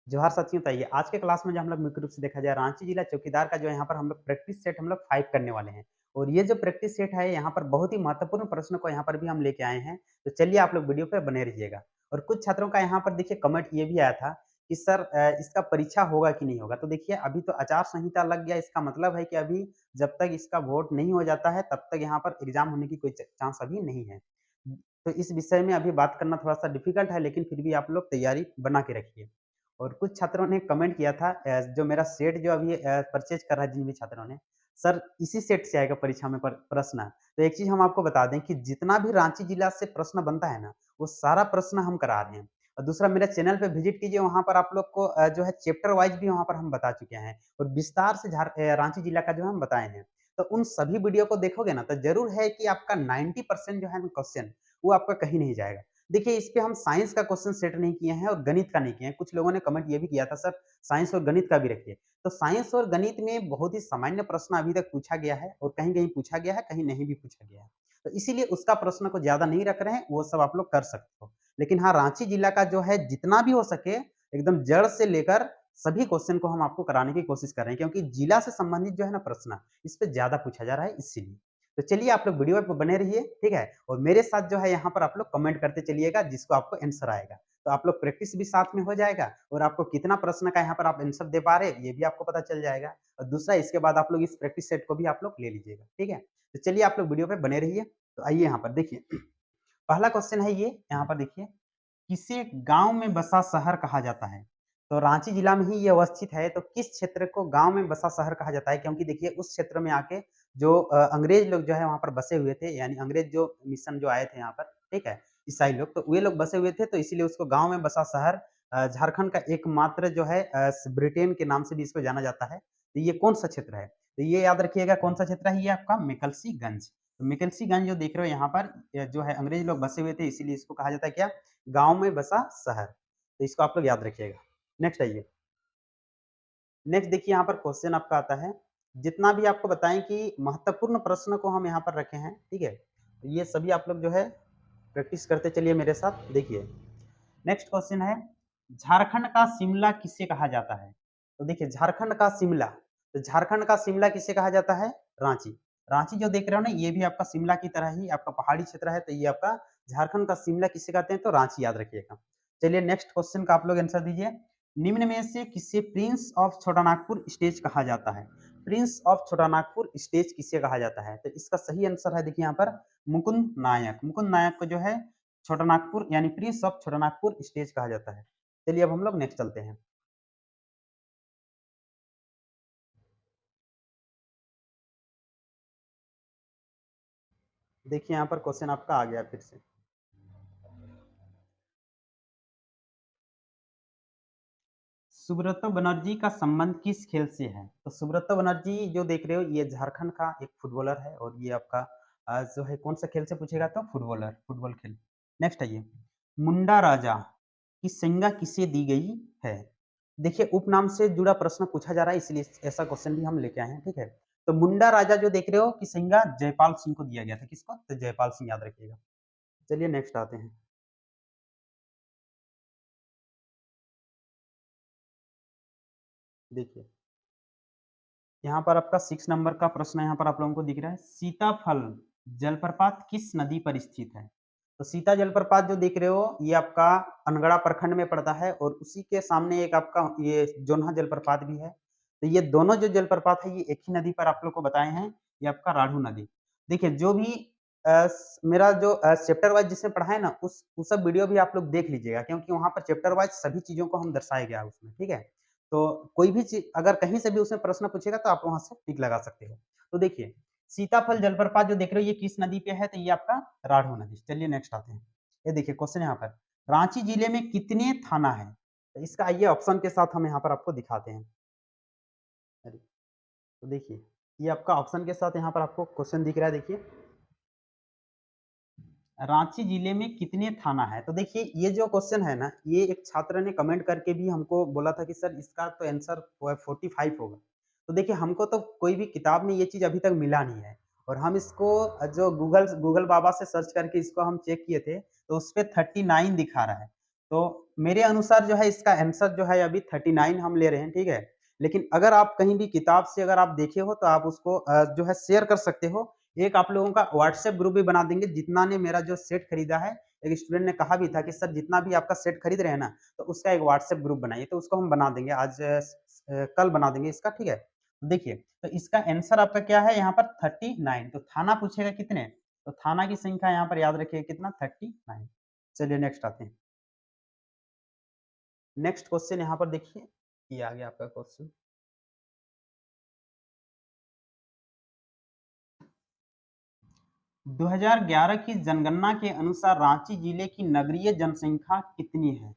जोहार साथियों, बताइए आज के क्लास में जो हम लोग मुख्य रूप से देखा जाए रांची जिला चौकीदार का जो यहाँ पर हम लोग प्रैक्टिस सेट हम लोग 5 करने वाले हैं। और ये जो प्रैक्टिस सेट है यहाँ पर बहुत ही महत्वपूर्ण प्रश्न को यहाँ पर भी हम लेके आए हैं। तो चलिए आप लोग वीडियो पे बने रहिएगा। और कुछ छात्रों का यहाँ पर देखिए कमेंट ये भी आया था कि सर इसका परीक्षा होगा कि नहीं होगा। तो देखिए अभी तो आचार संहिता लग गया, इसका मतलब है कि अभी जब तक इसका वोट नहीं हो जाता है तब तक यहाँ पर एग्जाम होने की कोई चांस अभी नहीं है। तो इस विषय में अभी बात करना थोड़ा सा डिफिकल्ट है, लेकिन फिर भी आप लोग तैयारी बना के रखिए। और कुछ छात्रों ने कमेंट किया था जो मेरा सेट जो अभी परचेज़ कर रहा है जिन भी छात्रों ने, सर इसी सेट से आएगा परीक्षा में प्रश्न। तो एक चीज़ हम आपको बता दें कि जितना भी रांची जिला से प्रश्न बनता है ना, वो सारा प्रश्न हम करा रहे हैं। और दूसरा मेरे चैनल पे विज़िट कीजिए, वहाँ पर आप लोग को जो है चैप्टर वाइज़ भी वहाँ पर हम बता चुके हैं और विस्तार से रांची जिला का जो हम बताए हैं। तो उन सभी वीडियो को देखोगे ना, तो ज़रूर है कि आपका 90% जो है ना क्वेश्चन, वो आपका कहीं नहीं जाएगा। देखिए, इस पे हम साइंस का क्वेश्चन सेट नहीं किए हैं और गणित का नहीं किए हैं। कुछ लोगों ने कमेंट ये भी किया था सर साइंस और गणित का भी रखिए। तो साइंस और गणित में बहुत ही सामान्य प्रश्न अभी तक पूछा गया है और कहीं-कहीं पूछा गया है, कहीं नहीं भी पूछा गया है। तो इसीलिए उसका प्रश्न को ज़्यादा नहीं रख रहे हैं, वो सब आप लोग कर सकते हो। लेकिन हाँ, रांची जिला का जो है जितना भी हो सके एकदम जड़ से लेकर सभी क्वेश्चन को हम आपको कराने की कोशिश कर रहे हैं, क्योंकि जिला से संबंधित जो है ना प्रश्न, इस पे ज़्यादा पूछा जा रहा है इसीलिए। तो चलिए आप लोग वीडियो पे बने रहिए, ठीक है? और मेरे साथ जो है यहाँ पर आप लोग कमेंट करते चलिएगा जिसको आपको आंसर आएगा। तो आप लोग प्रैक्टिस भी साथ में हो जाएगा और आपको कितना प्रश्न का यहाँ पर आप आंसर दे पा रहे हैं, ये भी आपको पता चल जाएगा। और दूसरा इसके बाद आप लोग इस प्रैक्टिस सेट को भी आप लोग ले लीजिएगा, ठीक है? तो चलिए आप लोग वीडियो पे बने रहिए। तो आइए यहाँ पर देखिए, पहला क्वेश्चन है ये, यहाँ पर देखिए, किसे गाँव में बसा शहर कहा जाता है? तो रांची जिला में ही ये अवस्थित है, तो किस क्षेत्र को गाँव में बसा शहर कहा जाता है? क्योंकि देखिए उस क्षेत्र में आके जो अंग्रेज लोग जो है वहाँ पर बसे हुए थे, यानी अंग्रेज जो मिशन जो आए थे यहाँ पर, ठीक है? ईसाई लोग, तो वे लोग बसे हुए थे, तो इसीलिए उसको गाँव में बसा शहर झारखंड का एकमात्र जो है ब्रिटेन के नाम से भी इसको जाना जाता है। तो ये कौन-सा क्षेत्र है? तो ये याद रखिएगा कौन-सा क्षेत्र है, ये आपका मेकलसीगंज। तो मेकलसीगंज जो देख रहे हो यहाँ पर जो है अंग्रेज लोग बसे हुए थे, इसीलिए इसको कहा जाता है क्या? गाँव में बसा शहर। तो इसको आप लोग याद रखिएगा। नेक्स्ट आइए। नेक्स्ट देखिए यहाँ पर क्वेश्चन आपका आता है, जितना भी आपको बताएँ कि महत्वपूर्ण प्रश्न को हम यहाँ पर रखे हैं, ठीक है? तो ये सभी आप लोग जो है प्रैक्टिस करते चलिए मेरे साथ। देखिए, नेक्स्ट क्वेश्चन है, झारखंड का शिमला किसे कहा जाता है? तो देखिए झारखंड का शिमला, तो झारखंड का शिमला किसे कहा जाता है? रांची। रांची जो देख रहे हो ना, ये भी आपका शिमला की तरह ही आपका पहाड़ी क्षेत्र है, तो ये आपका झारखंड का शिमला किसे कहते हैं? तो रांची याद रखिएगा। चलिए नेक्स्ट क्वेश्चन का आप लोग आंसर दीजिए। निम्न में से किसे प्रिंस ऑफ छोटानागपुर स्टेज कहा जाता है? प्रिंस ऑफ छोटानागपुर स्टेज किसे कहा जाता है? तो इसका सही आंसर है देखिए यहाँ पर मुकुंद नायक। मुकुंद नायक को जो है छोटानागपुर यानी प्रिंस ऑफ छोटानागपुर स्टेज कहा जाता है। चलिए अब हम लोग नेक्स्ट चलते हैं। देखिए यहाँ पर क्वेश्चन आपका आ गया फिर से। सुब्रतो बनर्जी का संबंध किस खेल से है? तो सुब्रतो बनर्जी जो देख रहे हो ये झारखंड का एक फुटबॉलर है और ये आपका जो है कौन सा खेल से पूछेगा? तो फुटबॉलर, फुटबॉल खेल। नेक्स्ट आइए, मुंडा राजा की संज्ञा किसे दी गई है? देखिए उपनाम से जुड़ा प्रश्न पूछा जा रहा है, इसलिए ऐसा क्वेश्चन भी हम लेके आए हैं, ठीक है? तो मुंडा राजा जो देख रहे हो की संज्ञा जयपाल सिंह को दिया गया था। किसको? तो जयपाल सिंह याद रखिएगा। चलिए नेक्स्ट आते हैं। देखिए, यहाँ पर आपका 6 नंबर का प्रश्न यहाँ पर आप लोगों को दिख रहा है। सीताफल जलप्रपात किस नदी पर स्थित है? तो सीता जलप्रपात जो देख रहे हो, ये आपका अनगढ़ा प्रखंड में पड़ता है और उसी के सामने एक आपका ये जोन्हा जलप्रपात भी है। तो ये दोनों जो जलप्रपात है, ये एक ही नदी पर आप लोग को बताए हैं, ये आपका राढ़ू नदी। देखिए, जो भी मेरा जो चैप्टर वाइज़ जिसमें पढ़ा है ना, उस सब वीडियो भी आप लोग देख लीजिएगा, क्योंकि वहाँ पर चैप्टर वाइज़ सभी चीज़ों को हम दर्शाया गया है उसमें, ठीक है? तो कोई भी चीज़ अगर कहीं से भी उसमें प्रश्न पूछेगा तो आप वहाँ से टिक लगा सकते हो। तो देखिए, सीताफल जलप्रपात जो देख रहे हो ये किस नदी पे है? तो ये आपका राढ़ो नदी। चलिए नेक्स्ट आते हैं। ये देखिए क्वेश्चन यहाँ पर, रांची जिले में कितने थाना है? तो इसका आइए ऑप्शन के साथ हम यहाँ पर आपको दिखाते हैं। अरे! तो देखिए, ये आपका ऑप्शन के साथ यहाँ पर आपको क्वेश्चन दिख रहा है, देखिए। रांची जिले में कितने थाना है? तो देखिए ये जो क्वेश्चन है ना, ये एक छात्र ने कमेंट करके भी हमको बोला था कि सर इसका तो आंसर 45 होगा। तो देखिए हमको तो कोई भी किताब में ये चीज़ अभी तक मिला नहीं है और हम इसको जो गूगल गूगल बाबा से सर्च करके इसको हम चेक किए थे, तो उसपे 39 दिखा रहा है। तो मेरे अनुसार जो है इसका आंसर जो है अभी 39 हम ले रहे हैं, ठीक है? लेकिन अगर आप कहीं भी किताब से अगर आप देखे हो तो आप उसको जो है शेयर कर सकते हो। एक आप लोगों का व्हाट्सएप ग्रुप भी बना देंगे, जितना ने मेरा जो सेट खरीदा है, एक स्टूडेंट ने कहा भी था कि सर जितना भी आपका सेट खरीद रहे हैं ना, तो उसका एक व्हाट्सएप ग्रुप बनाइए, तो उसको हम बना देंगे आज कल बना देंगे इसका, ठीक है? देखिए, तो इसका आंसर आपका क्या है यहाँ पर 39। तो थाना पूछेगा कितने? तो थाना की संख्या यहाँ पर याद रखिए कितना 39। चलिए नेक्स्ट आते हैं। नेक्स्ट क्वेश्चन यहाँ पर देखिए, ये आ गया आपका क्वेश्चन। 2011 की जनगणना के अनुसार रांची जिले की नगरीय जनसंख्या कितनी है?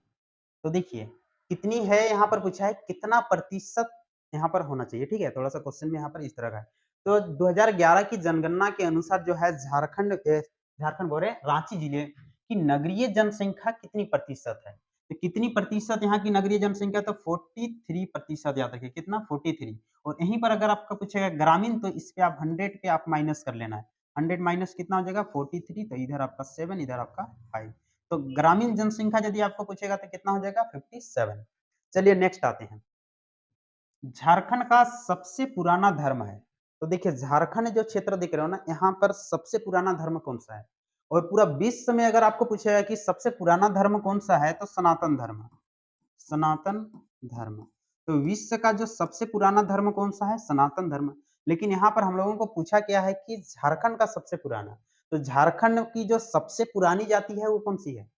तो देखिए, कितनी है यहाँ पर पूछा है, कितना प्रतिशत यहाँ पर होना चाहिए, ठीक है? थोड़ा-सा क्वेश्चन में यहाँ पर इस तरह का है। तो 2011 की जनगणना के अनुसार जो है झारखंड बोल रहे हैं, रांची जिले की नगरीय जनसंख्या कितनी प्रतिशत है? तो कितनी प्रतिशत यहाँ की नगरीय जनसंख्या, तो 43% याद रखिए, कितना 43। और यहीं पर अगर आपका पूछेगा ग्रामीण, तो इस पे आप 100 पे आप माइनस कर लेना है। 100 माइनस कितना हो जाएगा 43, तो इधर आपका 7, इधर आपका 5। तो ग्रामीण जनसंख्या यदि आपको पूछेगा तो कितना हो जाएगा 57। चलिए नेक्स्ट आते हैं। झारखंड का सबसे पुराना धर्म है। तो देखिए झारखंड जो क्षेत्र दिख रहे हो ना, यहाँ पर सबसे पुराना धर्म कौन सा है? और पूरा विश्व में अगर आपको पूछेगा कि सबसे पुराना धर्म कौन सा है, तो सनातन धर्म। सनातन धर्म। तो विश्व का जो सबसे पुराना धर्म कौन सा है? सनातन धर्म। लेकिन यहाँ पर हम लोगों को पूछा क्या है कि झारखंड का सबसे पुराना। तो झारखंड की जो सबसे पुरानी जाति है वो कौन सी है?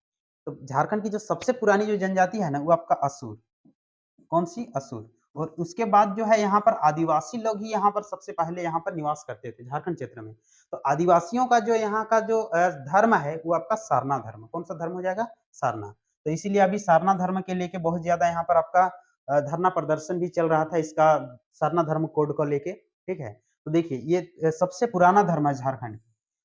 तो झारखंड की जो सबसे पुरानी जो जनजाति है ना, वो आपका असुर। कौन सी? असुर। और उसके बाद जो है यहाँ पर आदिवासी लोग ही यहाँ पर सबसे पहले यहाँ पर निवास करते थे झारखंड क्षेत्र में। तो आदिवासियों का जो यहाँ का जो धर्म है वो आपका सारना धर्म। कौन सा धर्म हो जाएगा? सारना। तो इसीलिए अभी सारना धर्म के लेके बहुत ज्यादा यहाँ पर आपका धरना प्रदर्शन भी चल रहा था, इसका सारना धर्म कोड को लेके, ठीक है? तो देखिए ये सबसे पुराना धर्म है झारखंड।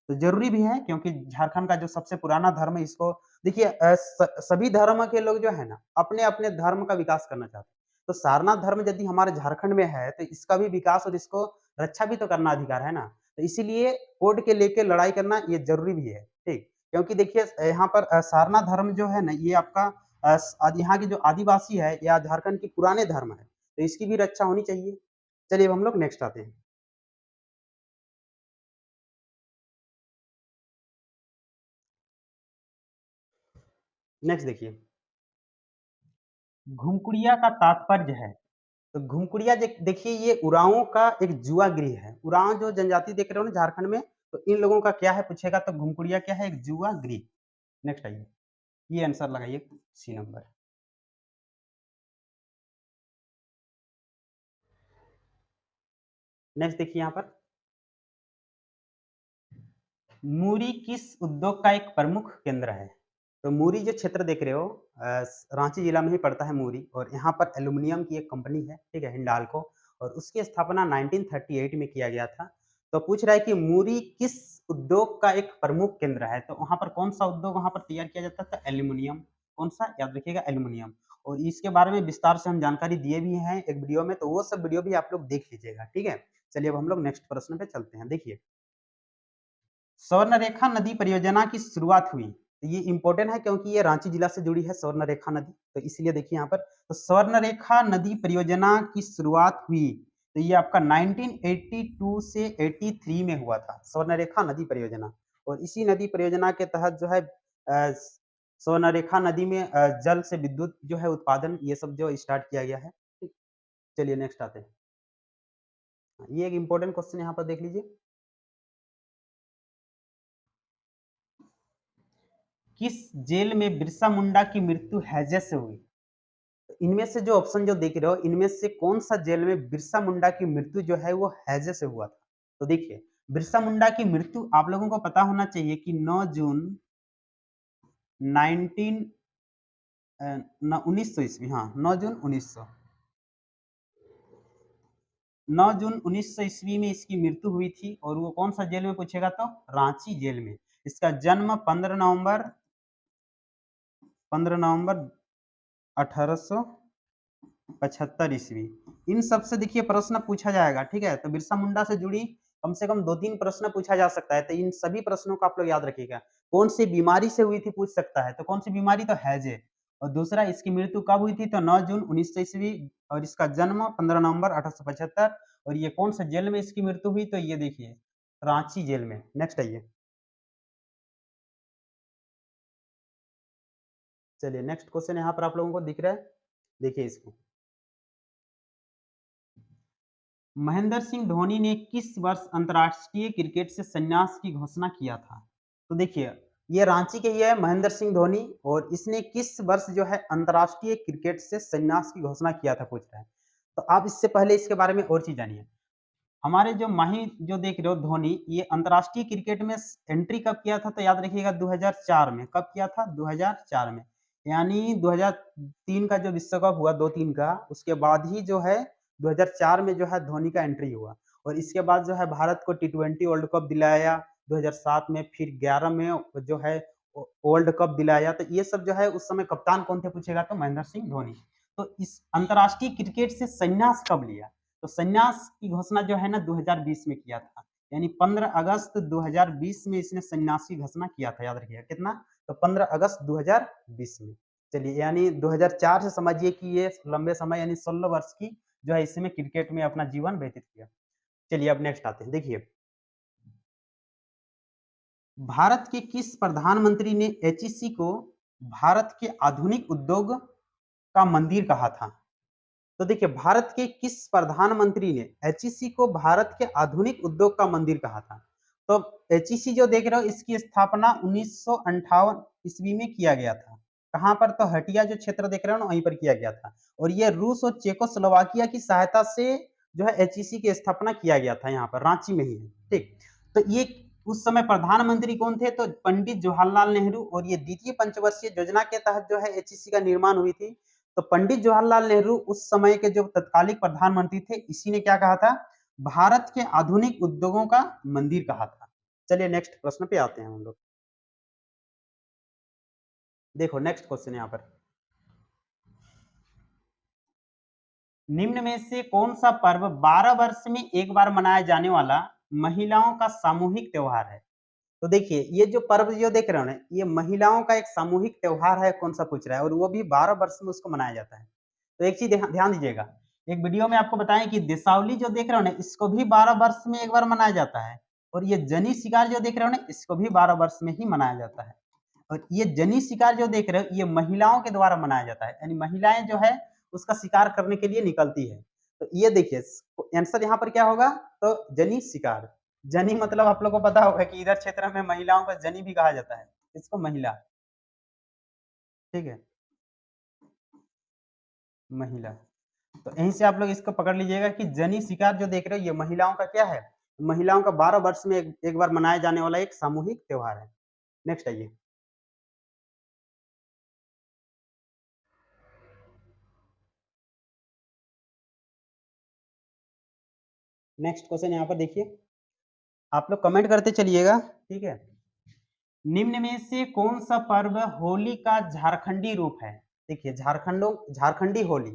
तो जरूरी भी है क्योंकि झारखंड का जो सबसे पुराना धर्म है, इसको देखिए सभी धर्म के लोग जो है ना अपने-अपने धर्म का विकास करना चाहते हैं। तो सारनाथ धर्म यदि हमारे झारखंड में है तो इसका भी विकास और इसको रक्षा भी तो करना अधिकार है ना। तो इसीलिए कोड के लेके लड़ाई करना ये जरूरी भी है, ठीक? क्योंकि देखिए यहाँ पर सारनाथ धर्म जो है ना ये आपका यहाँ के जो आदिवासी है या झारखंड के पुराने धर्म है, तो इसकी भी रक्षा होनी चाहिए। चलिए अब हम लोग नेक्स्ट आते हैं। नेक्स्ट देखिए, घुमकुड़िया का तात्पर्य है। तो घुमकुड़िया देखिए ये उरांव का एक जुआ गृह है। उरांव जो जनजाति देख रहे हो ना झारखंड में, तो इन लोगों का क्या है पूछेगा, तो घुमकुड़िया क्या है? एक जुआ गृह। नेक्स्ट आइए, ये आंसर लगाइए सी नंबर। नेक्स्ट देखिए यहाँ पर, मूरी किस उद्योग का एक प्रमुख केंद्र है? तो मूरी जो क्षेत्र देख रहे हो रांची जिला में ही पड़ता है मूरी, और यहाँ पर एल्यूमिनियम की एक कंपनी है, ठीक है, हिंडाल्को। और उसकी स्थापना 1938 में किया गया था। तो पूछ रहा है कि मूरी किस उद्योग का एक प्रमुख केंद्र है? तो वहाँ पर कौन सा उद्योग वहाँ पर तैयार किया जाता था? एल्यूमिनियम। कौन सा? याद रखिएगा एल्यूमिनियम। और इसके बारे में विस्तार से हम जानकारी दिए भी हैं एक वीडियो में, तो वो सब वीडियो भी आप लोग देख लीजिएगा, ठीक है? चलिए अब हम लोग नेक्स्ट प्रश्न पे चलते हैं। देखिए, स्वर्णरेखा नदी परियोजना की शुरुआत हुई। तो ये इंपॉर्टेंट है क्योंकि ये रांची जिला से जुड़ी है स्वर्णरेखा नदी। तो इसीलिए देखिए यहाँ पर, तो स्वर्णरेखा नदी परियोजना की शुरुआत हुई। तो ये आपका 1982 से 83 में हुआ था, स्वर्णरेखा नदी परियोजना। और इसी नदी परियोजना के तहत जो है स्वर्णरेखा नदी में जल से विद्युत जो है उत्पादन ये सब जो स्टार्ट किया गया है। ठीक, चलिए नेक्स्ट आते हैं। ये एक इंपॉर्टेंट क्वेश्चन यहाँ पर देख लीजिए, किस जेल में बिरसा मुंडा की मृत्यु हैजे से हुई? तो इनमें से जो ऑप्शन जो देख रहे हो, इनमें से कौन सा जेल में बिरसा मुंडा की मृत्यु जो है वो हैजे से हुआ था? तो देखिए, बिरसा मुंडा की मृत्यु आप लोगों को पता होना चाहिए कि 9 जून 19 1900 ईस्वी, हाँ 9 जून 1900, 9 जून 1900 ईस्वी में इसकी मृत्यु हुई थी। और वो कौन सा जेल में पूछेगा, तो रांची जेल में। इसका जन्म 15 नवंबर 1875 ईस्वी। इन सब से देखिए प्रश्न पूछा जाएगा, ठीक है? तो बिरसा मुंडा से जुड़ी कम से कम 2-3 प्रश्न पूछा जा सकता है, तो इन सभी प्रश्नों को आप लोग याद रखिएगा। कौन सी बीमारी से हुई थी पूछ सकता है, तो कौन सी बीमारी, तो हैजे। और दूसरा इसकी मृत्यु कब हुई थी तो 9 जून 1900 ईस्वी, और इसका जन्म 15 नवंबर 1875। और ये कौन सा जेल में इसकी मृत्यु हुई तो ये देखिए रांची जेल में। नेक्स्ट आइए, चलिए नेक्स्ट क्वेश्चन यहाँ पर आप लोगों को दिख रहा है, देखिए इसको। महेंद्र सिंह धोनी ने किस वर्ष अंतर्राष्ट्रीय क्रिकेट से संन्यास की घोषणा किया था? तो देखिए ये रांची के ही है महेंद्र सिंह धोनी, और इसने किस वर्ष जो है अंतर्राष्ट्रीय क्रिकेट से संन्यास की घोषणा किया था पूछ रहा है। तो आप इससे पहले इसके बारे में और चीज जानिए। हमारे जो माही जो देख रहे हो धोनी, ये अंतर्राष्ट्रीय क्रिकेट में एंट्री कब किया था तो याद रखिएगा 2004 में। कब किया था? 2004 में। यानी 2003 का जो विश्व कप हुआ 2-3 का, उसके बाद ही जो है 2004 में जो है धोनी का एंट्री हुआ। और इसके बाद जो है भारत को टी20 वर्ल्ड कप दिलाया 2007 में, फिर 11 में जो है वर्ल्ड कप दिलाया। तो ये सब जो है उस समय कप्तान कौन थे पूछेगा तो महेंद्र सिंह धोनी। तो इस अंतर्राष्ट्रीय क्रिकेट से संन्यास कब लिया? तो संन्यास की घोषणा जो है ना 2020 में किया था, यानी 15 अगस्त 2020 में इसने संन्यास की घोषणा किया था। याद रखिएगा कितना? तो 15 अगस्त 2020 में। चलिए यानी 2004 से समझिए कि ये लंबे समय यानी 16 वर्ष की जो है इसमें क्रिकेट में अपना जीवन व्यतीत किया। चलिए अब नेक्स्ट आते हैं, देखिए भारत के किस प्रधानमंत्री ने एचईसी को भारत के आधुनिक उद्योग का मंदिर कहा था? तो देखिए भारत के किस प्रधानमंत्री ने एचईसी को भारत के आधुनिक उद्योग का मंदिर कहा था? तो एचईसी जो देख रहे हो इसकी स्थापना 1958 ईस्वी में किया गया था। कहां पर? तो हटिया जो क्षेत्र देख रहे हो ना वहीं पर किया गया था। और ये रूस और चेकोस्लोवाकिया की सहायता से जो है एचईसी की स्थापना किया गया था, यहाँ पर रांची में ही है। ठीक, तो ये उस समय प्रधानमंत्री कौन थे तो पंडित जवाहरलाल नेहरू। और ये द्वितीय पंचवर्षीय योजना के तहत जो है एचईसी का निर्माण हुई थी। तो पंडित जवाहरलाल नेहरू उस समय के जो तत्कालिक प्रधानमंत्री थे, इसी ने क्या कहा था? भारत के आधुनिक उद्योगों का मंदिर कहा था। चलिए नेक्स्ट प्रश्न पे आते हैं हम लोग। देखो नेक्स्ट क्वेश्चन यहाँ पर, निम्न में से कौन सा पर्व 12 वर्ष में एक बार मनाया जाने वाला महिलाओं का सामूहिक त्योहार है? तो देखिए ये जो पर्व जो देख रहे हो ना, ये महिलाओं का एक सामूहिक त्योहार है। कौन सा पूछ रहा है? और वो भी 12 वर्ष में उसको मनाया जाता है। तो एक चीज ध्यान दीजिएगा, एक वीडियो में आपको बताएं कि दीपावली जो देख रहे हो ना, इसको भी 12 वर्ष में एक बार मनाया जाता है। और ये जनी शिकार जो देख रहे हो ना, इसको भी 12 वर्ष में ही मनाया जाता है। और ये जनी शिकार जो देख रहे हो, ये महिलाओं के द्वारा मनाया जाता है, यानी महिलाएं जो है उसका शिकार करने के लिए निकलती है। तो ये देखिए आंसर यहाँ पर क्या होगा तो जनी शिकार। जनी मतलब आप लोगों को पता होगा कि इधर क्षेत्र में महिलाओं का जनी भी कहा जाता है, इसको महिला। ठीक है, महिला। तो यहीं से आप लोग इसको पकड़ लीजिएगा कि जनी शिकार जो देख रहे हो ये महिलाओं का क्या है? महिलाओं का 12 वर्ष में एक बार मनाया जाने वाला एक सामूहिक त्योहार है। नेक्स्ट आइए, नेक्स्ट क्वेश्चन यहाँ पर देखिए, आप लोग कमेंट करते चलिएगा। ठीक है, निम्न में से कौन सा पर्व होली का झारखंडी रूप है? देखिए झारखंडी होली।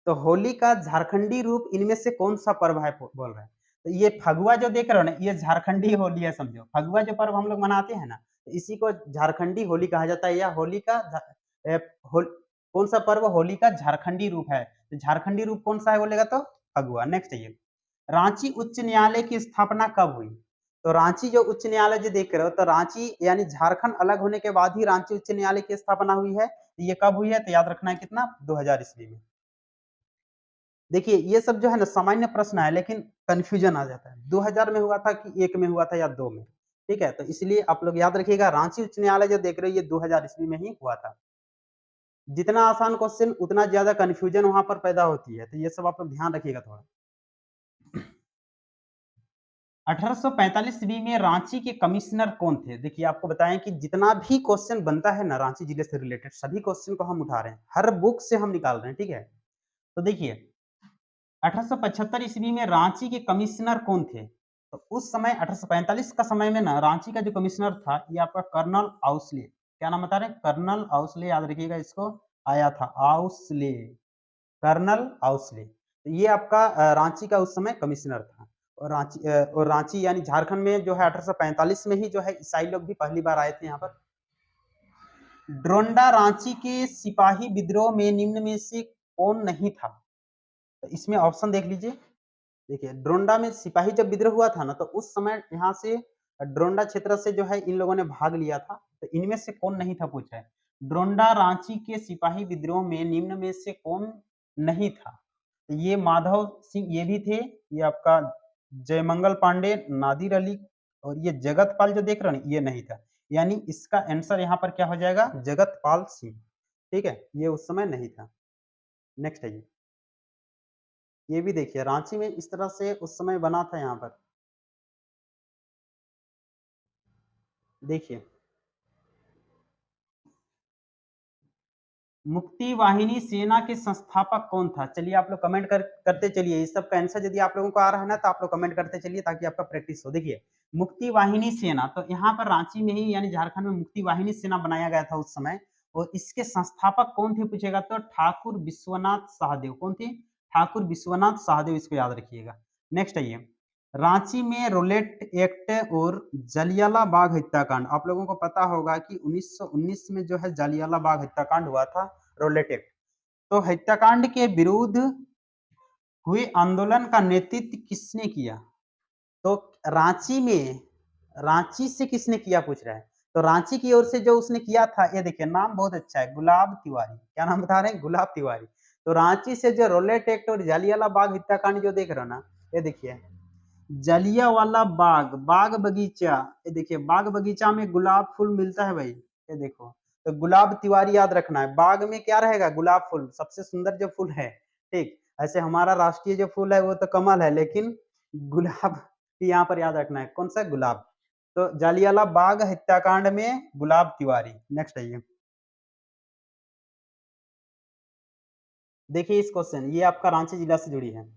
तो होली का झारखंडी रूप इनमें से कौन सा पर्व है बोल रहा है? तो ये फगुआ जो देख रहे हो ना, ये झारखंडी होली है समझो। फगुआ जो पर्व हम लोग मनाते हैं ना, तो इसी को झारखंडी होली कहा जाता है, या होली का कौन सा पर्व होली का झारखंडी रूप है? तो झारखंडी रूप कौन सा है बोलेगा तो फगुआ। नेक्स्ट है, रांची उच्च न्यायालय की स्थापना कब हुई? तो रांची जो उच्च न्यायालय जो देख रहे हो, तो रांची यानी झारखंड अलग होने के बाद ही रांची उच्च न्यायालय की स्थापना हुई है। ये कब हुई है तो याद रखना है कितना, 2000 ईस्वी में। देखिए ये सब जो है ना सामान्य प्रश्न है, लेकिन कंफ्यूजन आ जाता है 2000 में हुआ था कि 1 में हुआ था या 2 में। ठीक है, तो इसलिए आप लोग याद रखिएगा रांची उच्च न्यायालय जो देख रहे हो ये 2000 ईस्वी में ही हुआ था। जितना आसान क्वेश्चन उतना ज्यादा कंफ्यूजन वहां पर पैदा होती है, तो ये सब आप लोग ध्यान रखिएगा थोड़ा। 1845 ईस्वी में रांची के कमिश्नर कौन थे? देखिए आपको बताएं कि जितना भी क्वेश्चन बनता है ना रांची जिले से रिलेटेड, सभी क्वेश्चन को हम उठा रहे हैं, हर बुक से हम निकाल रहे हैं। ठीक है, तो देखिए 1875 ईस्वी में रांची के कमिश्नर कौन थे? तो उस समय 1845 का समय में ना रांची का जो कमिश्नर था ये आपका कर्नल आउसले। क्या नाम बता रहे हैं? कर्नल आउसले, याद रखिएगा इसको, आया था आउसले, कर्नल आउसले। तो ये आपका रांची का उस समय कमिश्नर था। और रांची यानी झारखंड में जो है 1845 में ही जो है ईसाई लोग भी पहली बार आए थे यहाँ पर। ड्रोंडा रांची के सिपाही विद्रोह में निम्न में से कौन नहीं था? तो इसमें ऑप्शन देख लीजिए। देखिए, ड्रोंडा में सिपाही जब विद्रोह हुआ था ना, तो उस समय यहाँ से ड्रोंडा क्षेत्र से जो है इन लोगों ने भाग लिया था। तो इनमें से कौन नहीं था पूछा है। ड्रोंडा रांची के सिपाही विद्रोह में निम्न में से कौन नहीं था? तो ये माधव सिंह ये भी थे, ये आपका जयमंगल पांडे, नादिर अली और ये जगत पाल जो देख रहे हो ना, ये नहीं था। यानी इसका आंसर यहाँ पर क्या हो जाएगा? जगत पाल सिंह। ठीक है, ये उस समय नहीं था। नेक्स्ट है ये भी देखिए, रांची में इस तरह से उस समय बना था यहाँ पर। देखिए, मुक्ति वाहिनी सेना के संस्थापक कौन था? चलिए आप लोग कमेंट करते चलिए। इस सब का आंसर यदि आप लोगों को आ रहा है ना, तो आप लोग कमेंट करते चलिए ताकि आपका प्रैक्टिस हो। देखिए, मुक्ति वाहिनी सेना, तो यहाँ पर रांची में ही यानी झारखंड में मुक्ति वाहिनी सेना बनाया गया था उस समय। और इसके संस्थापक कौन थे पूछेगा तो ठाकुर विश्वनाथ शाहदेव। कौन थे? ठाकुर विश्वनाथ शाहदेव, इसको याद रखिएगा। नेक्स्ट है ये, रांची में रोलेट एक्ट और जलियाला बाग हत्याकांड, आप लोगों को पता होगा कि 1919 में जो है जलियाला बाग हत्याकांड हुआ था, रोलेट एक्ट। तो हत्याकांड के विरुद्ध हुए आंदोलन का नेतृत्व किसने किया? तो रांची में, रांची से किसने किया पूछ रहा है। तो रांची की ओर से जो उसने किया था, ये देखिए नाम बहुत अच्छा है, गुलाब तिवारी। क्या नाम बता रहे हैं? गुलाब तिवारी। तो रांची से जो रोलेट एक्ट और जालियाला बाग हत्याकांड जो देख रहे हो ना, ये देखिए जलियावाला बाग, बाग बगीचा, ये देखिए बाग बगीचा में गुलाब फूल मिलता है भाई, ये देखो। तो गुलाब तिवारी याद रखना है। बाग में क्या रहेगा? गुलाब फूल, सबसे सुंदर जो फूल है। ठीक, ऐसे हमारा राष्ट्रीय जो फूल है वो तो कमल है, लेकिन गुलाब यहाँ पर याद रखना है। कौन सा? गुलाब। तो जालियाला बाग हत्याकांड में गुलाब तिवारी। नेक्स्ट है ये, देखिए इस क्वेश्चन, ये आपका रांची जिला से जुड़ी है।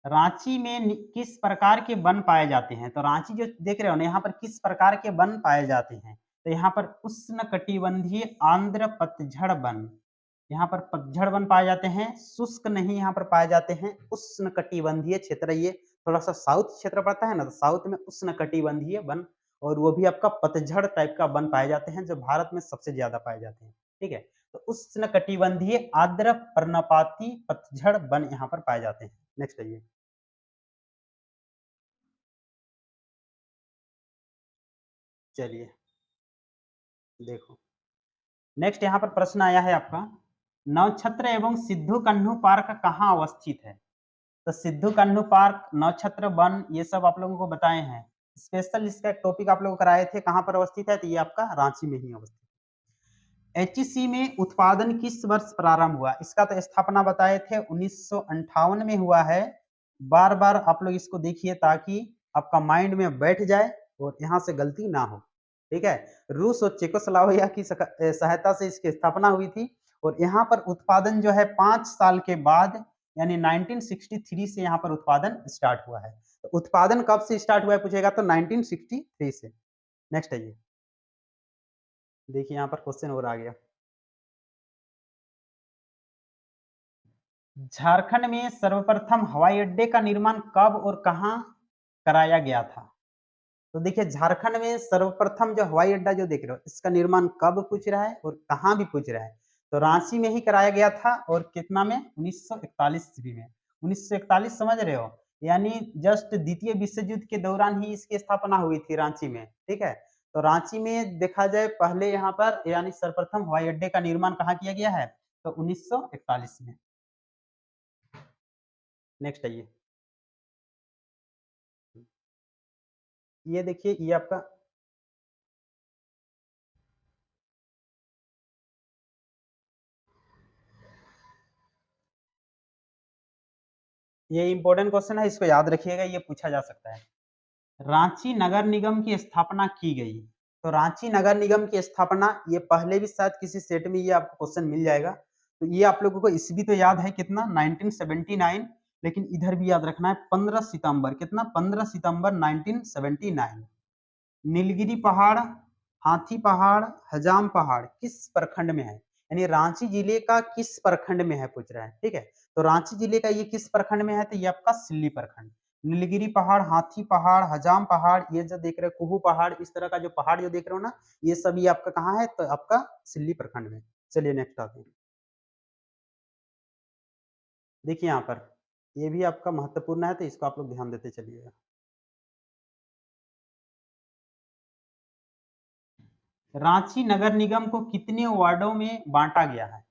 रांची में किस प्रकार के वन पाए जाते हैं? तो रांची जो देख रहे हो ना, यहाँ पर किस प्रकार के वन पाए जाते हैं? तो यहाँ पर उष्णकटिबंधीय आंध्र पतझड़ वन, यहाँ पर पतझड़ वन पाए जाते हैं। शुष्क नहीं यहाँ पर पाए जाते हैं, उष्णकटिबंधीय क्षेत्र। ये थोड़ा सा साउथ क्षेत्र पड़ता है ना, तो साउथ में उष्णकटिबंधीय वन, और वो भी आपका पतझड़ टाइप का वन पाए जाते हैं, जो भारत में सबसे ज्यादा पाए जाते हैं। ठीक है, तो उष्णकटिबंधीय आर्द्र पर्णपाती पतझड़ वन यहाँ पर पाए जाते हैं। नेक्स्ट है ये, चलिए देखो, नेक्स्ट यहाँ पर प्रश्न आया है आपका, नवछत्र एवं सिद्धू कन्हू पार्क कहाँ अवस्थित है? तो सिद्धू कन्हू पार्क, नवछत्र वन, ये सब आप लोगों को बताए हैं। स्पेशल इसका एक टॉपिक आप लोगों को कराए थे, कहाँ पर अवस्थित है? तो ये आपका रांची में ही अवस्थित है। एचईसी में उत्पादन किस वर्ष प्रारंभ हुआ? इसका तो स्थापना बताए थे 1958 में हुआ है। बार बार आप लोग इसको देखिए ताकि आपका माइंड में बैठ जाए और यहाँ से गलती ना हो। ठीक है, रूस और चेकोस्लोवाकिया की सहायता से इसकी स्थापना हुई थी। और यहाँ पर उत्पादन जो है 5 साल के बाद, यानी 1963 से यहाँ पर उत्पादन स्टार्ट हुआ है। तो उत्पादन कब से स्टार्ट हुआ है पूछेगा तो 1963 से। नेक्स्ट है ये, देखिए यहाँ पर क्वेश्चन और आ गया, झारखंड में सर्वप्रथम हवाई अड्डे का निर्माण कब और कहाँ कराया गया था? तो देखिए, झारखंड में सर्वप्रथम जो हवाई अड्डा जो देख रहे हो, इसका निर्माण कब पूछ रहा है और कहाँ भी पूछ रहा है। तो रांची में ही कराया गया था, और कितना में? 1941 ईस्वी में। 1941 समझ रहे हो, यानी जस्ट द्वितीय विश्व युद्ध के दौरान ही इसकी स्थापना हुई थी रांची में। ठीक है, तो रांची में देखा जाए पहले यहाँ पर यानी सर्वप्रथम हवाई अड्डे का निर्माण कहाँ किया गया है? तो 1941 में। नेक्स्ट है ये देखिए, ये आपका, ये इंपॉर्टेंट क्वेश्चन है, इसको याद रखिएगा, ये पूछा जा सकता है। रांची नगर निगम की स्थापना की गई। तो रांची नगर निगम की स्थापना, ये पहले भी शायद किसी सेट में ये आपको क्वेश्चन मिल जाएगा। तो ये आप लोगों को इस भी तो याद है कितना, 1979। लेकिन इधर भी याद रखना है 15 सितंबर, कितना? 15 सितंबर 1979। नीलगिरी पहाड़, हाथी पहाड़, हजाम पहाड़ किस प्रखंड में है? यानी रांची जिले का किस प्रखंड में है पूछ रहा है। ठीक है, तो रांची जिले का ये किस प्रखंड में है? तो ये आपका सिल्ली प्रखंड। नीलगिरी पहाड़, हाथी पहाड़, हजाम पहाड़, ये जो देख रहे हो कुहू पहाड़, इस तरह का जो पहाड़ जो देख रहे हो ना, ये सभी आपका कहाँ है? तो आपका सिल्ली प्रखंड में। चलिए नेक्स्ट आते हैं। देखिए यहाँ पर, ये भी आपका महत्वपूर्ण है, तो इसको आप लोग ध्यान देते चलिएगा। रांची नगर निगम को कितने वार्डों में बाँटा गया है?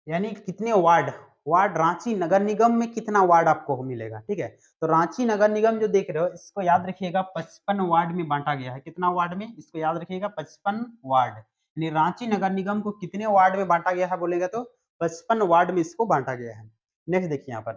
यानी कितने वार्ड, रांची नगर निगम में कितना वार्ड आपको मिलेगा, ठीक है? तो रांची नगर निगम जो देख रहे हो, इसको याद रखिएगा 55 वार्ड में बाँटा गया है। कितना वार्ड में? इसको याद रखिएगा 55 वार्ड। यानी रांची नगर निगम को कितने वार्ड में बाँटा गया है बोलेगा तो 55 वार्ड में इसको बाँटा गया है। नेक्स्ट देखिए यहाँ पर,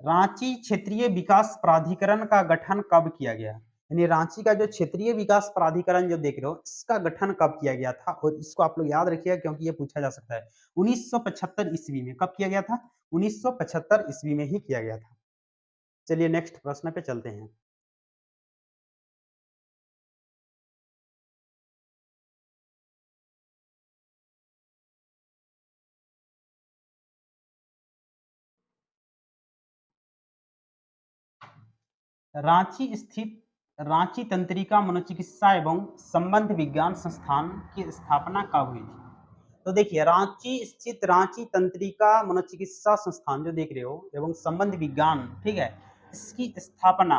रांची क्षेत्रीय विकास प्राधिकरण का गठन कब किया गया? यानी रांची का जो क्षेत्रीय विकास प्राधिकरण जो देख रहे हो, इसका गठन कब किया गया था? और इसको आप लोग याद रखिएगा क्योंकि ये पूछा जा सकता है। 1975 ईस्वी में। कब किया गया था? 1975 ईस्वी में ही किया गया था। चलिए नेक्स्ट प्रश्न पे चलते हैं। रांची स्थित रांची तंत्रिका मनोचिकित्सा एवं संबंध विज्ञान संस्थान की स्थापना कब हुई थी? तो देखिए, रांची स्थित रांची तंत्रिका मनोचिकित्सा संस्थान जो देख रहे हो एवं संबंध विज्ञान, ठीक है, इसकी स्थापना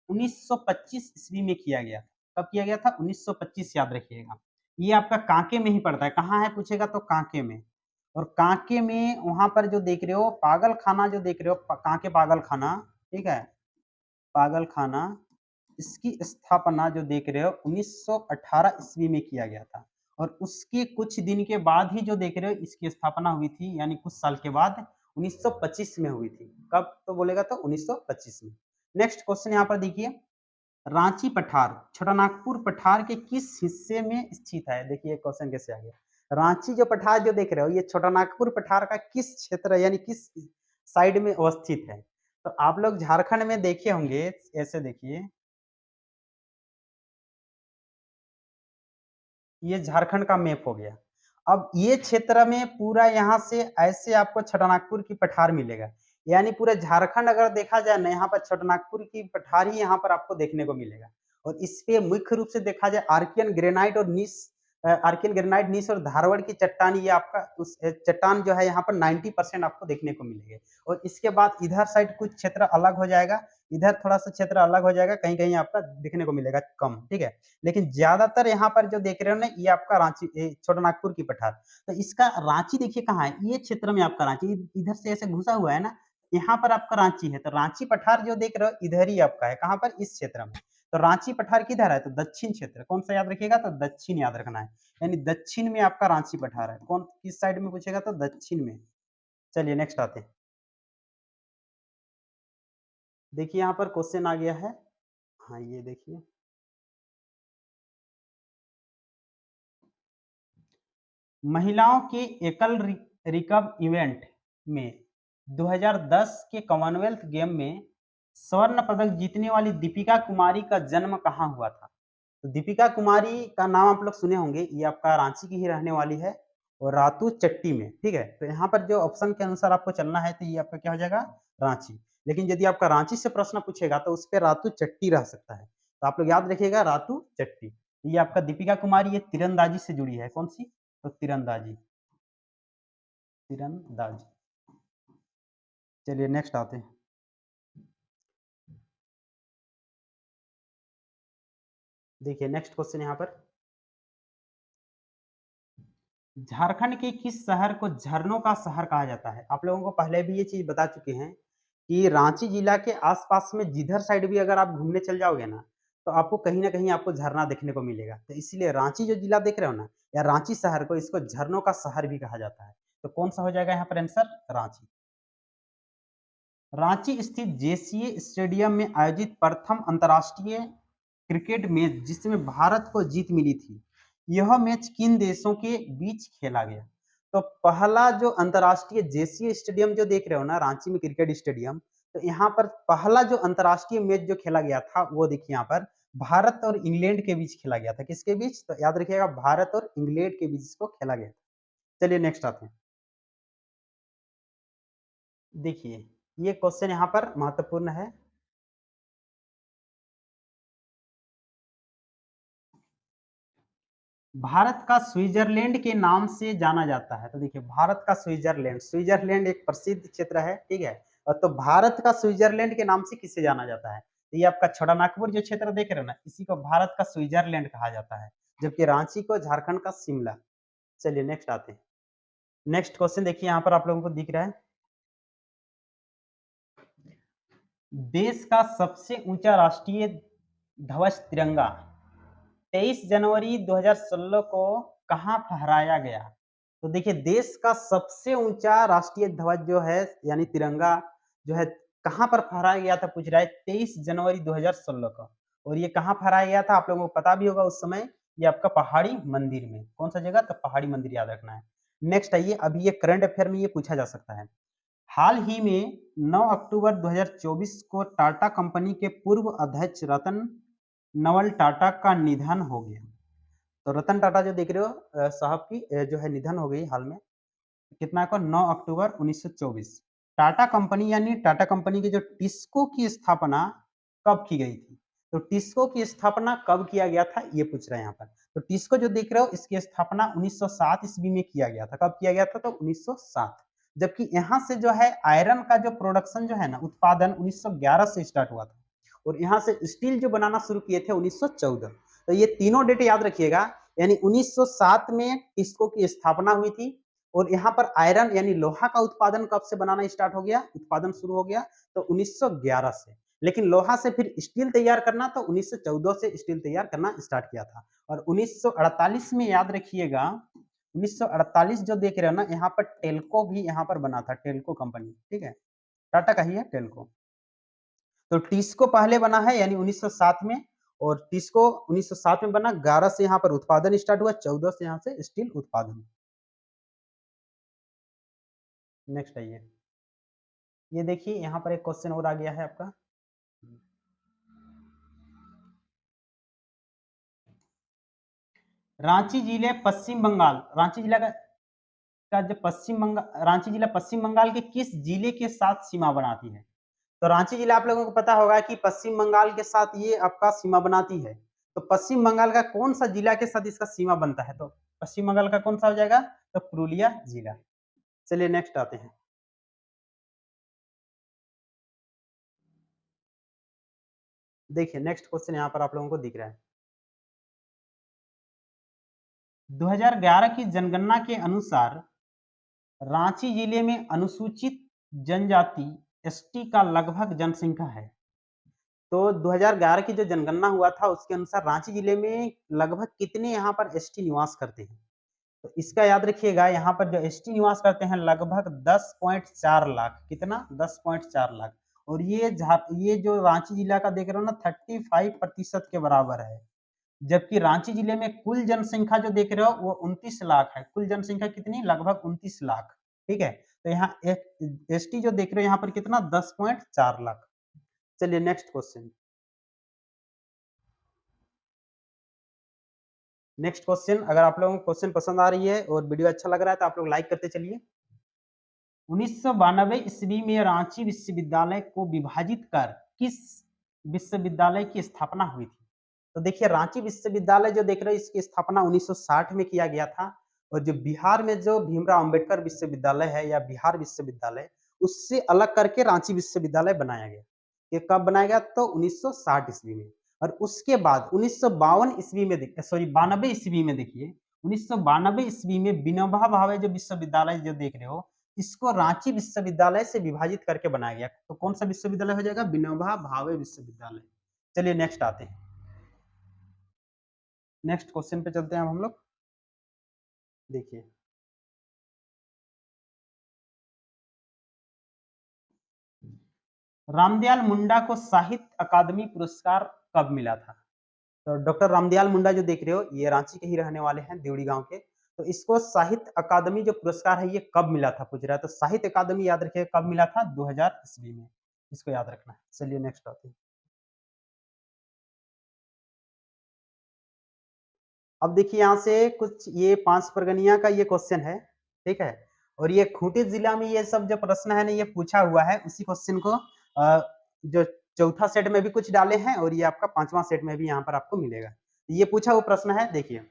1925 ईस्वी में किया गया था। कब किया गया था? 1925, याद रखिएगा। ये आपका कांके में ही पड़ता है। कहाँ है पूछेगा तो कांके में। और कांके में वहां पर जो देख रहे हो पागल खाना जो देख रहे हो कांके पागल खाना, ठीक है, पागल खाना, इसकी स्थापना जो देख रहे हो 1918 ईस्वी में किया गया था। और उसके कुछ दिन के बाद ही जो देख रहे हो इसकी स्थापना हुई थी, यानी कुछ साल के बाद 1925 में हुई थी। कब तो बोलेगा तो 1925 में। नेक्स्ट क्वेश्चन यहाँ पर देखिए, रांची पठार छोटानागपुर पठार के किस हिस्से में स्थित है? देखिए क्वेश्चन कैसे आ गया। रांची जो पठार जो देख रहे हो ये छोटानागपुर पठार का किस क्षेत्र यानी किस साइड में अवस्थित है? तो आप लोग झारखंड में देखे होंगे, ऐसे देखिए, ये झारखंड का मैप हो गया। अब ये क्षेत्र में पूरा यहाँ से ऐसे आपको छोटानागपुर की पठार मिलेगा। यानी पूरा झारखंड अगर देखा जाए ना, यहाँ पर छोटानागपुर की पठार ही यहाँ पर आपको देखने को मिलेगा। और इस पे मुख्य रूप से देखा जाए आर्कियन ग्रेनाइट और नीस, आर्कियन ग्रेनाइट, नीस और धारवाड़ की चट्टान, ये आपका उस चट्टान जो है यहाँ पर 90% आपको देखने को मिलेंगे। और इसके बाद इधर साइड कुछ क्षेत्र अलग हो जाएगा, इधर थोड़ा सा क्षेत्र अलग हो जाएगा, कहीं कहीं आपका देखने को मिलेगा कम, ठीक है। लेकिन ज्यादातर यहाँ पर जो देख रहे हो ना, ये आपका रांची छोटानागपुर की पठार। तो इसका रांची देखिए कहाँ है, ये क्षेत्र में आपका रांची इधर से ऐसे घुसा हुआ है ना, यहाँ पर आपका रांची है। तो रांची पठार जो देख रहे हो इधर ही आपका है, कहाँ पर? इस क्षेत्र में। तो रांची पठार किधर है? तो दक्षिण क्षेत्र। कौन सा याद रखिएगा? तो दक्षिण याद रखना है। यानी दक्षिण में आपका रांची पठार है। कौन किस साइड में पूछेगा? तो दक्षिण में। चलिए नेक्स्ट आते हैं। देखिए यहाँ पर क्वेश्चन आ गया है। हाँ ये देखिए, महिलाओं के एकल रिकर्व इवेंट में 2010 के कॉमनवेल्थ गेम में स्वर्ण पदक जीतने वाली दीपिका कुमारी का जन्म कहाँ हुआ था? तो दीपिका कुमारी का नाम आप लोग सुने होंगे, ये आपका रांची की ही रहने वाली है और रातू चट्टी में, ठीक है। तो यहाँ पर जो ऑप्शन के अनुसार आपको चलना है तो ये आपका क्या हो जाएगा? रांची। लेकिन यदि आपका रांची से प्रश्न पूछेगा तो उस पर रातू चट्टी रह सकता है। तो आप लोग याद रखिएगा रातू चट्टी। ये आपका दीपिका कुमारी ये तीरंदाजी से जुड़ी है। कौन सी? तो तीरंदाजी। तीरंदाजी। चलिए नेक्स्ट आते हैं। देखिए नेक्स्ट क्वेश्चन यहाँ पर, झारखंड के किस शहर को झरनों का शहर कहा जाता है? आप लोगों को पहले भी ये चीज बता चुके हैं कि रांची जिला के आसपास में जिधर साइड भी अगर आप घूमने चल जाओगे ना, तो आपको कहीं ना कहीं आपको झरना देखने को मिलेगा। तो इसलिए रांची जो जिला देख रहे हो ना, या रांची शहर को, इसको झरनों का शहर भी कहा जाता है। तो कौन सा हो जाएगा यहाँ पर आंसर? रांची। रांची स्थित जेसीए स्टेडियम में आयोजित प्रथम अंतर्राष्ट्रीय क्रिकेट मैच जिसमें भारत को जीत मिली थी, यह मैच किन देशों के बीच खेला गया? तो पहला जो अंतर्राष्ट्रीय जेसीए स्टेडियम जो देख रहे हो ना, रांची में क्रिकेट स्टेडियम, तो यहाँ पर पहला जो अंतर्राष्ट्रीय मैच जो खेला गया था वो देखिए यहाँ पर भारत और इंग्लैंड के बीच खेला गया था। किसके बीच? तो याद रखिएगा भारत और इंग्लैंड के बीच इसको खेला गया था। चलिए नेक्स्ट आते हैं। देखिए ये क्वेश्चन यहाँ पर महत्वपूर्ण है। भारत का स्विट्जरलैंड के नाम से जाना जाता है। तो देखिए भारत का स्विट्जरलैंड, स्विट्जरलैंड एक प्रसिद्ध क्षेत्र है, ठीक है? तो भारत का स्विट्जरलैंड के नाम से किसे जाना जाता है? तो ये आपका छोटा नागपुर जो क्षेत्र देख रहे हो ना, इसी को भारत का स्विट्जरलैंड कहा जाता है, जबकि रांची को झारखंड का शिमला। चलिए नेक्स्ट आते हैं। नेक्स्ट क्वेश्चन देखिए यहाँ पर आप लोगों को दिख रहा है। देश का सबसे ऊंचा राष्ट्रीय ध्वज तिरंगा 23 जनवरी 2016 को कहाँ फहराया गया? तो देखिए देश का सबसे ऊंचा राष्ट्रीय ध्वज जो है यानी तिरंगा जो है कहाँ पर फहराया गया था पूछ रहा है 23 जनवरी 2016 को। और ये कहाँ फहराया गया था आप लोगों को पता भी होगा उस समय, ये आपका पहाड़ी मंदिर में। कौन सा जगह? तो पहाड़ी मंदिर याद रखना है। नेक्स्ट आइए, अभी ये करंट अफेयर में ये पूछा जा सकता है। हाल ही में 9 अक्टूबर 2024 को टाटा कंपनी के पूर्व अध्यक्ष रतन नवल टाटा का निधन हो गया। तो रतन टाटा जो देख रहे हो साहब की जो है निधन हो गई हाल में। कितना को? 9 अक्टूबर 1924। टाटा कंपनी यानी टाटा कंपनी की जो टिस्को की स्थापना कब की गई थी? तो टिस्को की स्थापना कब किया गया था ये पूछ रहे हैं यहाँ पर। तो टिस्को जो देख रहे हो इसकी स्थापना 1907 ईस्वी में किया गया था। कब किया गया था? तो 1907। जबकि यहाँ से जो है आयरन का जो प्रोडक्शन जो है ना उत्पादन 1911 से स्टार्ट हुआ था और यहाँ से स्टील जो बनाना शुरू किए थे 1914। तो ये तीनों डेट याद रखिएगा, यानी 1907 में टिस्को की स्थापना हुई थी और यहाँ पर आयरन यानी लोहा का उत्पादन कब से बनाना स्टार्ट हो गया, उत्पादन शुरू हो गया? तो 1911 से। लेकिन लोहा से फिर स्टील तैयार करना तो 1914 से स्टील तैयार करना स्टार्ट किया था। और 1948 में याद रखिएगा, 1948 जो देख रहे हो ना यहाँ पर टेल्को भी यहाँ पर बना था, टेल्को कंपनी, ठीक है? टाटा का ही है टेल्को। तो टिस्को पहले बना है यानी 1907 में और टिस्को 1907 में बना, 11 से यहाँ पर उत्पादन स्टार्ट हुआ, 14 से यहाँ से स्टील उत्पादन। नेक्स्ट आइए, ये देखिए यहाँ पर एक क्वेश्चन और आ गया है आपका। रांची जिले पश्चिम बंगाल, रांची जिला का जो पश्चिम बंगाल, रांची जिला पश्चिम बंगाल के किस जिले के साथ सीमा बनाती है? तो रांची जिला आप लोगों को पता होगा कि पश्चिम बंगाल के साथ ये आपका सीमा बनाती है। तो पश्चिम बंगाल का कौन सा जिला के साथ इसका सीमा बनता है? तो पश्चिम बंगाल का कौन सा हो जाएगा? तो पुरुलिया जिला। चलिए नेक्स्ट आते हैं। देखिए नेक्स्ट क्वेश्चन यहाँ पर आप लोगों को दिख रहा है। 2011 की जनगणना के अनुसार रांची जिले में अनुसूचित जनजाति एसटी का लगभग जनसंख्या है। तो 2011 की जो जनगणना हुआ था उसके अनुसार रांची जिले में लगभग कितने यहाँ पर एसटी निवास करते हैं? तो इसका याद रखिएगा, यहाँ पर जो एसटी निवास करते हैं लगभग 10.4 लाख। कितना? 10.4 लाख। और ये जो रांची जिला का देख रहे हो ना 35% के बराबर है। जबकि रांची जिले में कुल जनसंख्या जो देख रहे हो वो 29 लाख है। कुल जनसंख्या कितनी? लगभग 29 लाख। ठीक है? तो यहाँ एसटी जो देख रहे हो यहाँ पर कितना? 10.4 लाख। चलिए नेक्स्ट क्वेश्चन। नेक्स्ट क्वेश्चन, अगर आप लोगों को क्वेश्चन पसंद आ रही है और वीडियो अच्छा लग रहा है तो आप लोग लाइक करते चलिए। 1992 ईस्वी में रांची विश्वविद्यालय को विभाजित कर किस विश्वविद्यालय की स्थापना हुई थी? तो देखिए रांची विश्वविद्यालय जो देख रहे हो इसकी स्थापना 1960 में किया गया था और जो बिहार में जो भीमराव अंबेडकर विश्वविद्यालय है या बिहार विश्वविद्यालय, उससे अलग करके रांची विश्वविद्यालय बनाया गया। ये कब बनाया गया? तो 1960 ईस्वी में। और उसके बाद 1952 ईस्वी में सॉरी 92 ईस्वी में देखिए 1992 ईस्वी में विनोबा भावे जो विश्वविद्यालय जो देख रहे हो इसको रांची विश्वविद्यालय से विभाजित करके बनाया गया। तो कौन सा विश्वविद्यालय हो जाएगा? विनोबा भावे विश्वविद्यालय। चलिए नेक्स्ट आते हैं। नेक्स्ट क्वेश्चन पे चलते हैं अब हम लोग। देखिए रामदयाल मुंडा को साहित्य अकादमी पुरस्कार कब मिला था? तो डॉक्टर रामदयाल मुंडा जो देख रहे हो ये रांची के ही रहने वाले हैं, देवड़ी गांव के। तो इसको साहित्य अकादमी जो पुरस्कार है ये कब मिला था पूछ रहा है। तो साहित्य अकादमी याद रखिए कब मिला था? 2000 ईस्वी में। इसको याद रखना है। चलिए नेक्स्ट आते हैं। अब देखिए यहाँ से कुछ ये 5 परगनिया का ये क्वेश्चन है, ठीक है? और ये खूंटी जिला में ये सब जो प्रश्न है ना ये पूछा हुआ है, उसी क्वेश्चन को जो चौथा सेट में भी कुछ डाले हैं और ये आपका 5वां सेट में भी यहाँ पर आपको मिलेगा। ये पूछा हुआ प्रश्न है, देखिए।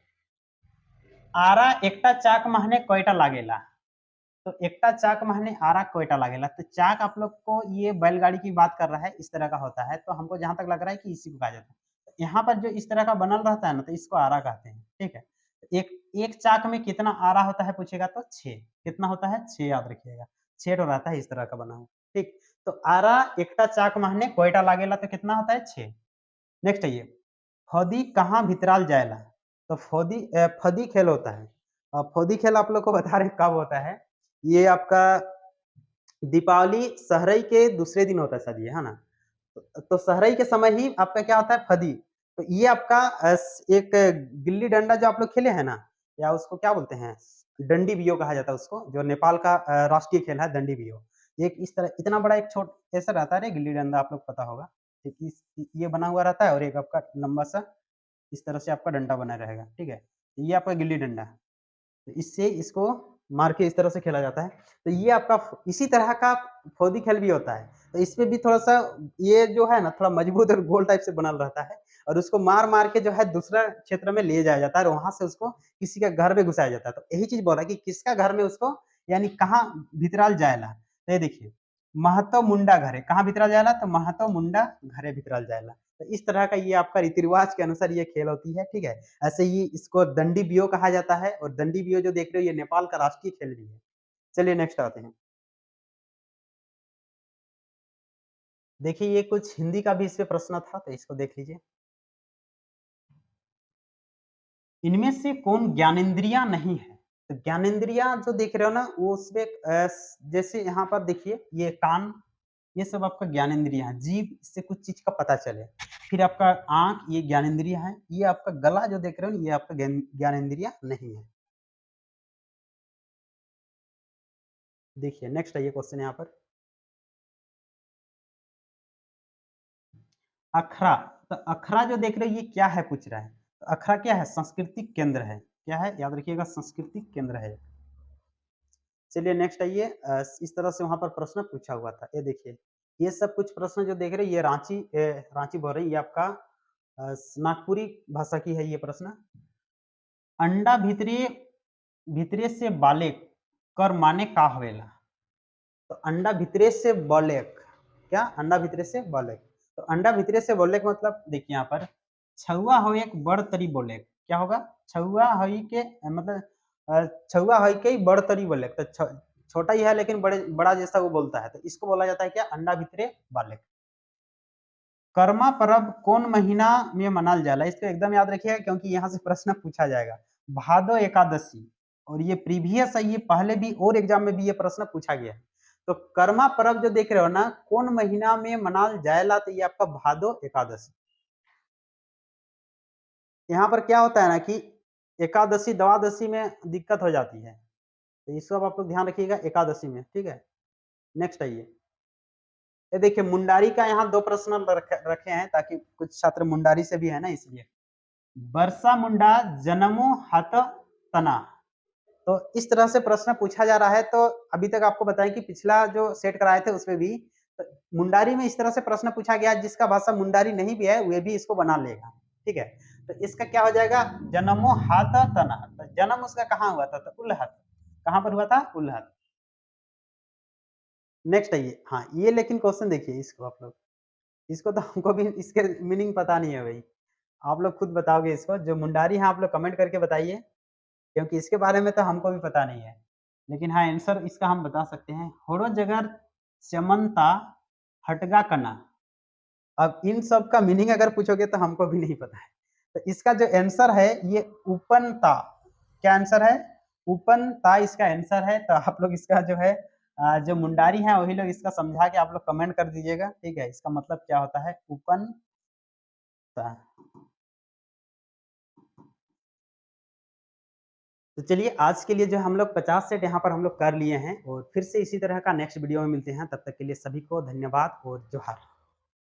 आरा एकटा चाक माहने कोयटा लागेला। तो एकटा चाक माहने आरा कोयटा लागेला। तो चाक आप लोग को ये बैलगाड़ी की बात कर रहा है, इस तरह का होता है। तो हमको जहाँ तक लग रहा है कि इसी को कहा जाता है। यहाँ पर जो इस तरह का बनल रहता है ना, तो इसको आरा कहते हैं, ठीक है। एक एक चाक में कितना आरा होता है पूछेगा तो 6। कितना होता है? 6 याद रखिएगा। 6 ठो रहता है इस तरह का बना हुआ, ठीक। तो आरा एकटा चाक माहने कोयटा लागेला तो कितना होता है? 6। नेक्स्ट है ये, फदी कहाँ भितराल जाएला। तो फदी खेल होता है। फदी खेल आप लोग को बता रहे हैं कब होता है। ये आपका दीपावली सहरई के दूसरे दिन होता है शायद ये, है ना? तो सहरई के समय ही आपका क्या होता है? फदी। तो ये आपका एक गिल्ली डंडा जो आप लोग खेले हैं ना, या उसको क्या बोलते हैं? डंडी बियो कहा जाता है उसको, जो नेपाल का राष्ट्रीय खेल है डंडी बियो। एक इस तरह इतना बड़ा एक छोट ऐसा रहता है रे गिल्ली डंडा, आप लोग पता होगा। एक ये बना हुआ रहता है और एक आपका लंबा सा इस तरह से आपका डंडा बना रहेगा, ठीक है? ये आपका गिल्ली डंडा। तो इससे इसको मार के इस तरह से खेला जाता है। तो ये आपका इसी तरह का फौदी खेल भी होता है। तो इसमें भी थोड़ा-सा ये जो है ना थोड़ा मजबूत और गोल टाइप से बनल रहता है और उसको मार-मार के जो है दूसरा क्षेत्र में ले जाया जाता है और वहाँ से उसको किसी के घर में घुसाया जाता है। तो यही चीज़ बोला कि किसका घर में उसको यानी कहाँ भितराल जाएला। तो ये देखिए, महतो मुंडा घरे, कहाँ भितराल जाएला? तो महतो मुंडा घरे भितराल जाएला। तो इस तरह का ये आपका रीति-रिवाज के अनुसार ये खेल होती है, ठीक है? ऐसे ही इसको दंडी बियो कहा जाता है और दंडी बियो जो देख रहे हो ये नेपाल का राष्ट्रीय खेल भी है। चलिए नेक्स्ट आते हैं। देखिए ये कुछ हिंदी का भी इस पे प्रश्न था तो इसको देख लीजिए। इनमें से कौन ज्ञानेंद्रियाँ नहीं है? तो ज्ञानेंद्रियाँ जो देख रहे हो ना वो उसमें जैसे यहाँ पर देखिए ये कान, ये सब आपका ज्ञानेंद्रिय है। जीभ इससे कुछ चीज़ का पता चले। फिर आपका आँख ये ज्ञानेंद्रिय है। ये आपका गला जो देख रहे हो ना ये आपका ज्ञानेंद्रिय नहीं है। देखिए नेक्स्ट है ये क्वेश्चन यहाँ पर। अखरा, तो अखरा जो देख रहे हो ये क्या है पूछ रहा है। तो अखरा क्या है? सांस्कृतिक केंद्र है। क्या है? याद रखिएगा सांस्कृतिक केंद्र है। चलिए नेक्स्ट आइए इस तरह से वहाँ पर प्रश्न पूछा हुआ था। ये देखिए, ये सब कुछ प्रश्न जो देख रहे हैं ये रांची बोल रही है ये आपका नागपुरी भाषा की है ये प्रश्न। अंडा भितरे भितरे से बालेक कर माने का हवेला। तो अंडा भितरे से बॉलेक, क्या? अंडा भितरे से बॉलेक। तो अंडा भितरे से बॉलेक मतलब देखिए यहाँ पर छौवा हो एक बड़ तरी बोलेक। क्या होगा? छौवा हई के मतलब छौवा हई के बड़ तरी बोलेक। तो छोटा ही है लेकिन बड़ा जैसा वो बोलता है। तो इसको बोला जाता है क्या? अंडा भितरे बालेक। कर्मा परब कौन महीना में मनाल जाला? इसको एकदम याद रखिएगा क्योंकि यहाँ से प्रश्न पूछा जाएगा। भादो एकादशी, और ये प्रीवियस है, ये पहले भी और एग्जाम में भी ये प्रश्न पूछा गया है। तो कर्मा परब जो देख रहे हो ना कौन महीना में मनाल जाएला? तो ये आपका भादो एकादशी। यहाँ पर क्या होता है ना कि एकादशी द्वादशी में दिक्कत हो जाती है। तो इसको अब आप लोग ध्यान रखिएगा एकादशी में, ठीक है? नेक्स्ट आइए। ये देखिए मुंडारी का यहाँ 2 प्रश्न रखे हैं ताकि कुछ छात्र मुंडारी से भी है ना इसलिए। बरसा मुंडा जन्मो हत तना। तो इस तरह से प्रश्न पूछा जा रहा है। तो अभी तक आपको बताएं कि पिछला जो सेट कराए थे उसमें भी तो मुंडारी में इस तरह से प्रश्न पूछा गया। जिसका भाषा मुंडारी नहीं भी है वे भी इसको बना लेगा, ठीक है? तो इसका क्या हो जाएगा? जन्मो हाथ तना। तो जन्म उसका कहाँ हुआ था? तो उल्हत। कहाँ पर हुआ था? उल्हत। नेक्स्ट आइए। हाँ ये लेकिन क्वेश्चन देखिए इसको आप लोग, इसको तो हमको भी इसके मीनिंग पता नहीं है भाई। आप लोग खुद बताओगे इसको। जो मुंडारी हैं आप लोग कमेंट करके बताइए क्योंकि इसके बारे में तो हमको भी पता नहीं है। लेकिन हाँ आंसर इसका हम बता सकते हैं। होड़ो जगर चमनता हटगा कना। अब इन सब का मीनिंग अगर पूछोगे तो हमको भी नहीं पता है। तो इसका जो आंसर है ये उपनता। क्या आंसर है? उपनता इसका आंसर है। तो आप लोग इसका जो है जो मुंडारी हैं वही लोग इसका समझा के आप लोग कमेंट कर दीजिएगा, ठीक है? इसका मतलब क्या होता है? उपनता। तो चलिए आज के लिए जो हम लोग 50 सेट यहाँ पर हम लोग कर लिए हैं और फिर से इसी तरह का नेक्स्ट वीडियो में मिलते हैं। तब तक के लिए सभी को धन्यवाद और जोहार।